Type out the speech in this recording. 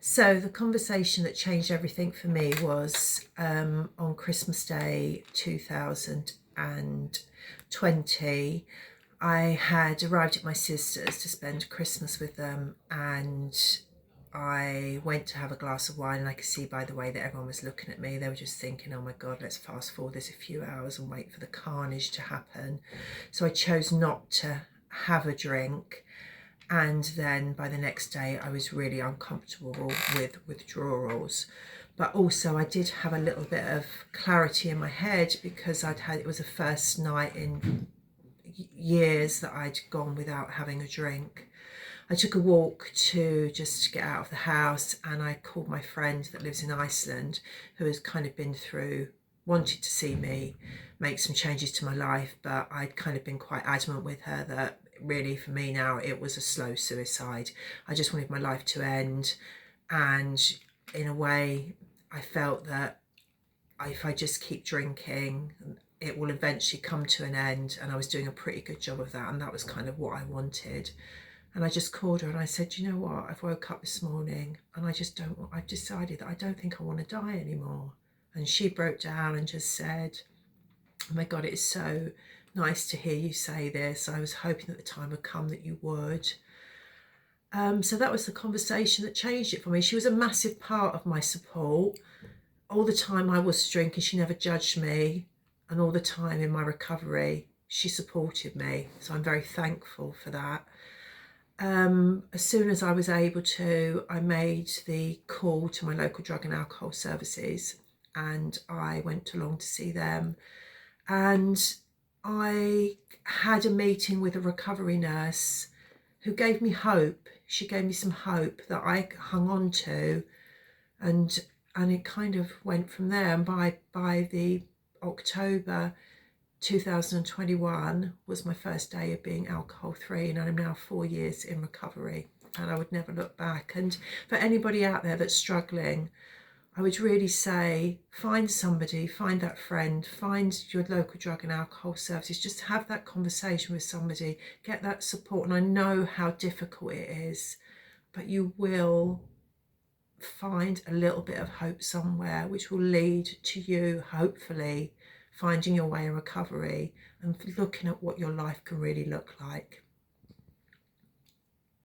So the conversation that changed everything for me was on Christmas Day 2020. I had arrived at my sister's to spend Christmas with them, and I went to have a glass of wine, and I could see by the way that everyone was looking at me, they were just thinking, oh my God, let's fast forward this a few hours and wait for the carnage to happen. So I chose not to have a drink. And then by the next day I was really uncomfortable with withdrawals, but also I did have a little bit of clarity in my head because it was the first night in years that I'd gone without having a drink. I took a walk to just get out of the house, and I called my friend that lives in Iceland, who has kind of been through, wanted to see me make some changes to my life, but I'd kind of been quite adamant with her that really for me now it was a slow suicide. I just wanted my life to end, and in a way I felt that if I just keep drinking it will eventually come to an end, and I was doing a pretty good job of that, and that was kind of what I wanted. And I just called her and I said, you know what, I've woke up this morning and I've decided that I don't think I want to die anymore. And she broke down and just said, oh my God, it's so nice to hear you say this. I was hoping that the time would come that you would. So that was the conversation that changed it for me. She was a massive part of my support. All the time I was drinking, she never judged me. And all the time in my recovery, she supported me. So I'm very thankful for that. As soon as I was able to, I made the call to my local drug and alcohol services, and I went along to see them. And I had a meeting with a recovery nurse who gave me hope. She gave me some hope that I hung on to, and it kind of went from there. And by the October 2021 was my first day of being alcohol free, and I'm now 4 years in recovery, and I would never look back. And for anybody out there that's struggling, I would really say find somebody, find that friend, find your local drug and alcohol services, just have that conversation with somebody, get that support. And I know how difficult it is, but you will find a little bit of hope somewhere, which will lead to you hopefully finding your way in recovery and looking at what your life can really look like.